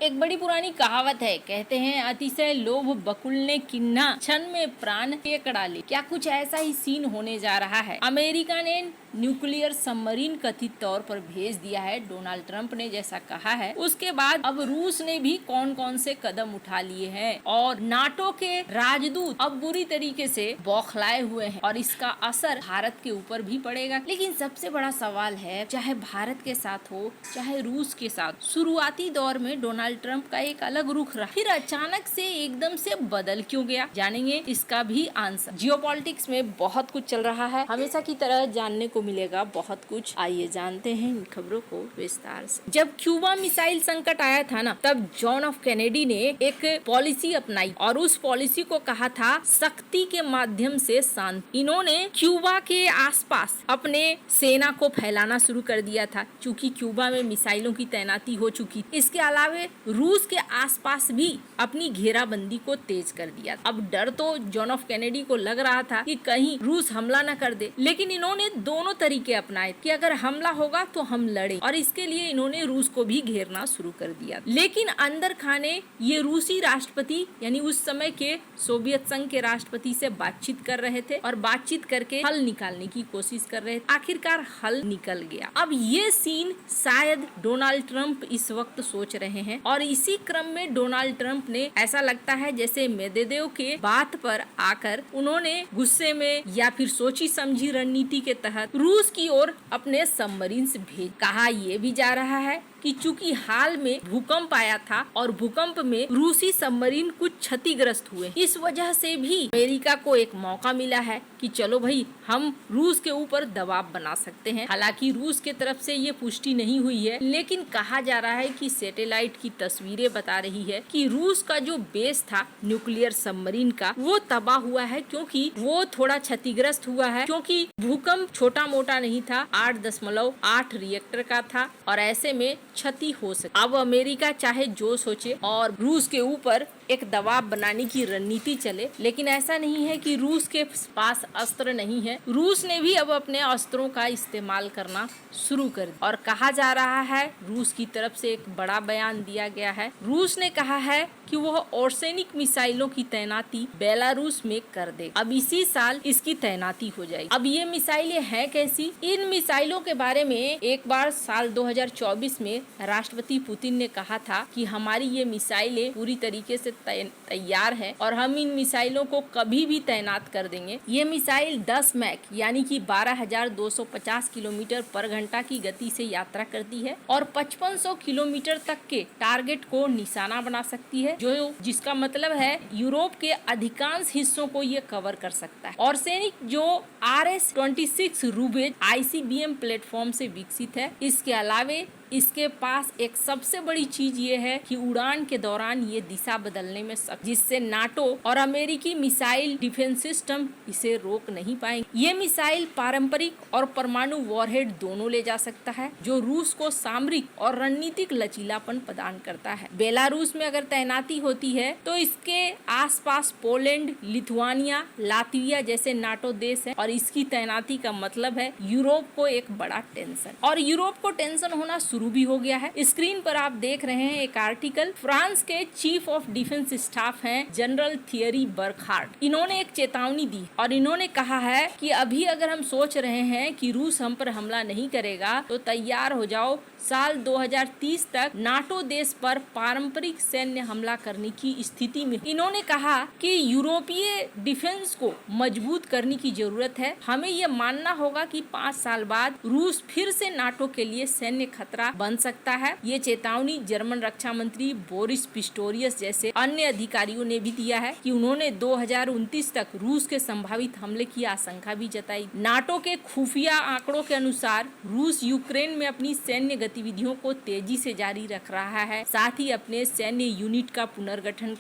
एक बड़ी पुरानी कहावत है, कहते हैं अतिशय लोभ बकुल ने किन्ना, क्षण में प्राण एक डाले। क्या कुछ ऐसा ही सीन होने जा रहा है। अमेरिका ने न्यूक्लियर सबमरीन कथित तौर पर भेज दिया है, डोनाल्ड ट्रंप ने जैसा कहा है। उसके बाद अब रूस ने भी कौन कौन से कदम उठा लिए हैं और नाटो के राजदूत अब बुरी तरीके से बौखलाए हुए हैं और इसका असर भारत के ऊपर भी पड़ेगा। लेकिन सबसे बड़ा सवाल है, चाहे भारत के साथ हो चाहे रूस के साथ, शुरुआती दौर में डोनाल्ड ट्रंप का एक अलग रुख रहा, फिर अचानक से एकदम से बदल क्यों गया। जानेंगे इसका भी आंसर। जियोपॉलिटिक्स में बहुत कुछ चल रहा है, हमेशा की तरह जानने को मिलेगा बहुत कुछ। आइए जानते हैं इन खबरों को विस्तार से। जब क्यूबा मिसाइल संकट आया था ना, तब जॉन एफ कैनेडी ने एक पॉलिसी अपनाई और उस पॉलिसी को कहा था सख्ती के माध्यम से शांति। इन्होंने क्यूबा के आसपास अपने सेना को फैलाना शुरू कर दिया था, क्योंकि क्यूबा में मिसाइलों की तैनाती हो चुकी। इसके अलावा रूस के आसपास भी अपनी घेराबंदी को तेज कर दिया। अब डर तो जॉन एफ कैनेडी को लग रहा था कि कहीं रूस हमला न कर दे, लेकिन इन्होंने दोनों तरीके अपनाए कि अगर हमला होगा तो हम लड़े, और इसके लिए इन्होंने रूस को भी घेरना शुरू कर दिया। लेकिन अंदर खाने ये रूसी राष्ट्रपति यानी उस समय के सोवियत संघ के राष्ट्रपति से बातचीत कर रहे थे और बातचीत करके हल निकालने की कोशिश कर रहे थे। आखिरकार हल निकल गया। अब ये सीन शायद डोनाल्ड ट्रंप इस वक्त सोच रहे हैं और इसी क्रम में डोनाल्ड ट्रंप ने, ऐसा लगता है जैसे मेदवेदेव के बात पर आकर उन्होंने गुस्से में या फिर सोची समझी रणनीति के तहत रूस की ओर अपने सबमरीन्स भेज। कहा यह भी जा रहा है कि चूंकि हाल में भूकंप आया था और भूकंप में रूसी सबमरीन कुछ क्षतिग्रस्त हुए, इस वजह से भी अमेरिका को एक मौका मिला है कि चलो भाई हम रूस के ऊपर दबाव बना सकते हैं। हालांकि रूस के तरफ से ये पुष्टि नहीं हुई है, लेकिन कहा जा रहा है कि सैटेलाइट की तस्वीरें बता रही है कि रूस का जो बेस था न्यूक्लियर सबमरीन का, वो तबाह हुआ है, क्योंकि वो थोड़ा क्षतिग्रस्त हुआ है, क्योंकि भूकंप छोटा मोटा नहीं था, 8.8 रिएक्टर का था और ऐसे में क्षति हो सके। अब अमेरिका चाहे जो सोचे और रूस के ऊपर एक दबाव बनाने की रणनीति चले, लेकिन ऐसा नहीं है कि रूस के पास अस्त्र नहीं है। रूस ने भी अब अपने अस्त्रों का इस्तेमाल करना शुरू कर दिया और कहा जा रहा है, रूस की तरफ से एक बड़ा बयान दिया गया है। रूस ने कहा है कि वह ऑर्सेनिक मिसाइलों की तैनाती बेलारूस में कर दे। अब इसी साल इसकी तैनाती हो जाएगी। अब ये मिसाइलें हैं कैसी? इन मिसाइलों के बारे में एक बार साल 2024 में राष्ट्रपति पुतिन ने कहा था कि हमारी ये मिसाइलें पूरी तरीके से तैयार है और हम इन मिसाइलों को कभी भी तैनात कर देंगे। ये मिसाइल 10 मैक यानी कि 12,250 किलोमीटर पर घंटा की गति से यात्रा करती है और 5500 किलोमीटर तक के टारगेट को निशाना बना सकती है, जो जिसका मतलब है यूरोप के अधिकांश हिस्सों को ये कवर कर सकता है। और सैनिक जो RS-26 रूबेज ICBM प्लेटफॉर्म से विकसित है। इसके अलावे इसके पास एक सबसे बड़ी चीज ये है कि उड़ान के दौरान ये दिशा बदलने में सक्षम, जिससे नाटो और अमेरिकी मिसाइल डिफेंस सिस्टम इसे रोक नहीं पाएंगे। ये मिसाइल पारंपरिक और परमाणु वॉरहेड दोनों ले जा सकता है, जो रूस को सामरिक और रणनीतिक लचीलापन प्रदान करता है। बेलारूस में अगर तैनाती होती है तो इसके आसपास पोलैंड, लिथुआनिया, लातविया जैसे नाटो देश है और इसकी तैनाती का मतलब है यूरोप को एक बड़ा टेंशन, और यूरोप को टेंशन होना शुरू भी हो गया है। स्क्रीन पर आप देख रहे हैं एक आर्टिकल। फ्रांस के चीफ ऑफ डिफेंस स्टाफ हैं जनरल थियरी बर्खार्ड। इन्होंने एक चेतावनी दी और इन्होंने कहा है कि अभी अगर हम सोच रहे हैं कि रूस हम पर हमला नहीं करेगा तो तैयार हो जाओ, साल 2030 तक नाटो देश पर पारंपरिक सैन्य हमला करने की स्थिति में। इन्होंने कहा कि यूरोपीय डिफेंस को मजबूत करने की जरूरत है। हमें ये मानना होगा कि 5 साल बाद रूस फिर से नाटो के लिए सैन्य खतरा बन सकता है। ये चेतावनी जर्मन रक्षा मंत्री बोरिस पिस्टोरियस जैसे अन्य अधिकारियों ने भी दिया है कि उन्होंने 2029 तक रूस के संभावित हमले की आशंका भी जताई। नाटो के खुफिया आंकड़ों के अनुसार रूस यूक्रेन में अपनी सैन्य गतिविधियों को तेजी से जारी रख रहा है, साथ ही अपने सैन्य यूनिट का पुनर्गठन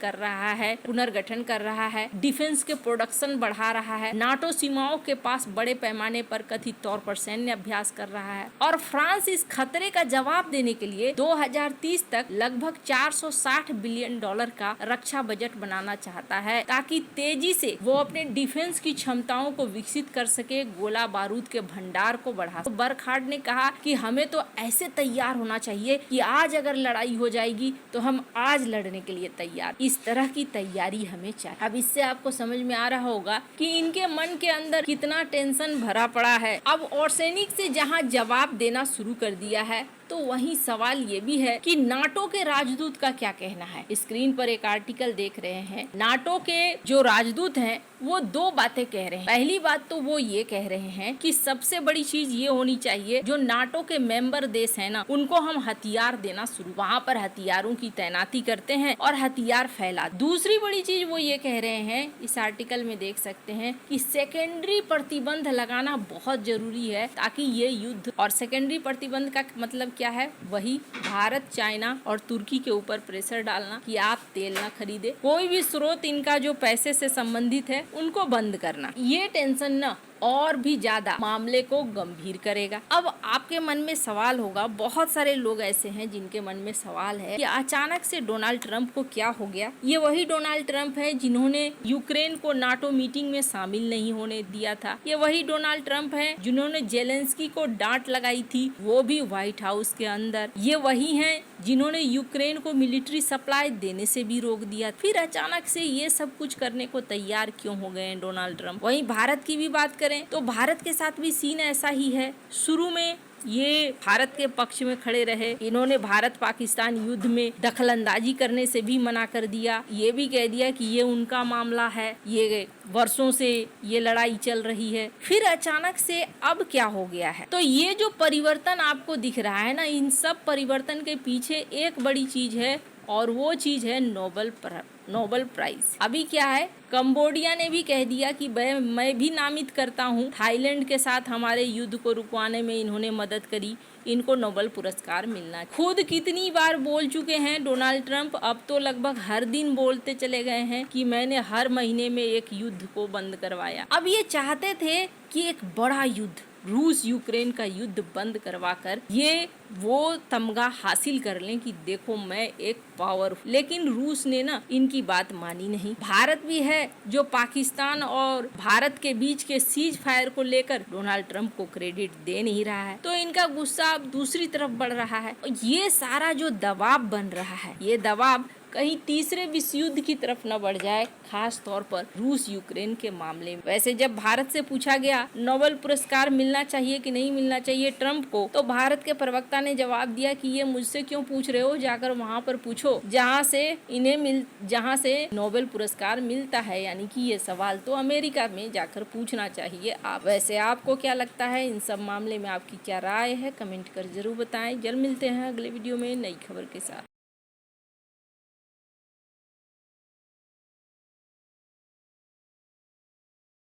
कर रहा है, डिफेंस के प्रोडक्शन बढ़ा रहा है, नाटो सीमाओं के पास बड़े पैमाने पर कथित तौर पर सैन्य अभ्यास कर रहा है और फ्रांस इस खतरे का जवाब देने के लिए 2030 तक लगभग $460 बिलियन का रक्षा बजट बनाना चाहता है, ताकि तेजी से वो अपने डिफेंस की क्षमताओं को विकसित कर सके, गोला बारूद के भंडार को बढ़ा। तो बर्खार्ड ने कहा कि हमें तो ऐसे तैयार होना चाहिए कि आज अगर लड़ाई हो जाएगी तो हम आज लड़ने के लिए तैयार। इस तरह की तैयारी हमें चाहिए। अब इससे आपको समझ में आ रहा होगा कि इनके मन के अंदर कितना टेंशन भरा पड़ा है। अब आर्सेनिक से जहां जवाब देना शुरू कर दिया है तो वहीं सवाल ये भी है कि नाटो के राजदूत का क्या कहना है। स्क्रीन पर एक आर्टिकल देख रहे हैं। नाटो के जो राजदूत हैं वो दो बातें कह रहे हैं। पहली बात तो वो ये कह रहे हैं कि सबसे बड़ी चीज ये होनी चाहिए, जो नाटो के मेंबर देश है ना, उनको हम हथियार देना शुरू, वहाँ पर हथियारों की तैनाती करते हैं और हथियार फैला। दूसरी बड़ी चीज वो ये कह रहे हैं, इस आर्टिकल में देख सकते हैं कि सेकेंडरी प्रतिबंध लगाना बहुत जरूरी है ताकि ये युद्ध, और सेकेंडरी प्रतिबंध का मतलब क्या है, वही भारत, चाइना और तुर्की के ऊपर प्रेशर डालना कि आप तेल ना खरीदे, कोई भी स्रोत इनका जो पैसे से संबंधित है उनको बंद करना। ये टेंशन ना और भी ज्यादा मामले को गंभीर करेगा। अब आपके मन में सवाल होगा, बहुत सारे लोग ऐसे हैं जिनके मन में सवाल है कि अचानक से डोनाल्ड ट्रंप को क्या हो गया। ये वही डोनाल्ड ट्रंप है जिन्होंने यूक्रेन को नाटो मीटिंग में शामिल नहीं होने दिया था। ये वही डोनाल्ड ट्रंप है जिन्होंने जेलेंस्की को डांट लगाई थी, वो भी व्हाइट हाउस के अंदर। ये वही है जिन्होंने यूक्रेन को मिलिट्री सप्लाई देने से भी रोक दिया। फिर अचानक से ये सब कुछ करने को तैयार क्यों हो गए हैं डोनाल्ड ट्रंप। वहीं भारत की भी बात करें तो भारत के साथ भी सीन ऐसा ही है। शुरू में ये भारत के पक्ष में खड़े रहे, इन्होंने भारत पाकिस्तान युद्ध में दखलंदाजी करने से भी मना कर दिया, ये भी कह दिया कि ये उनका मामला है, ये वर्षों से ये लड़ाई चल रही है। फिर अचानक से अब क्या हो गया है। तो ये जो परिवर्तन आपको दिख रहा है ना, इन सब परिवर्तन के पीछे एक बड़ी चीज है और वो चीज है नोबेल प्राइज। अभी क्या है, कंबोडिया ने भी कह दिया कि मैं भी नामित करता हूँ, थाईलैंड के साथ हमारे युद्ध को रुकवाने में इन्होंने मदद करी, इनको नोबेल पुरस्कार मिलना। खुद कितनी बार बोल चुके हैं डोनाल्ड ट्रंप, अब तो लगभग हर दिन बोलते चले गए हैं कि मैंने हर महीने में एक युद्ध को बंद करवाया। अब ये चाहते थे कि एक बड़ा युद्ध, रूस यूक्रेन का युद्ध बंद करवाकर ये वो तमगा हासिल कर लें कि देखो मैं एक पावर, लेकिन रूस ने ना इनकी बात मानी नहीं। भारत भी है जो पाकिस्तान और भारत के बीच के सीज फायर को लेकर डोनाल्ड ट्रंप को क्रेडिट दे नहीं रहा है, तो इनका गुस्सा अब दूसरी तरफ बढ़ रहा है। ये सारा जो दबाव बन रहा है, ये दबाव कहीं तीसरे विश्व युद्ध की तरफ न बढ़ जाए, खास तौर पर रूस यूक्रेन के मामले में। वैसे जब भारत से पूछा गया नोबेल पुरस्कार मिलना चाहिए कि नहीं मिलना चाहिए ट्रंप को, तो भारत के प्रवक्ता ने जवाब दिया कि ये मुझसे क्यों पूछ रहे हो, जाकर वहाँ पर पूछो जहाँ से नोबेल पुरस्कार मिलता है, यानी कि ये सवाल तो अमेरिका में जाकर पूछना चाहिए आप। वैसे आपको क्या लगता है, इन सब मामले में आपकी क्या राय है, कमेंट कर जरूर बताएं। जल्द मिलते हैं अगले वीडियो में नई खबर के साथ।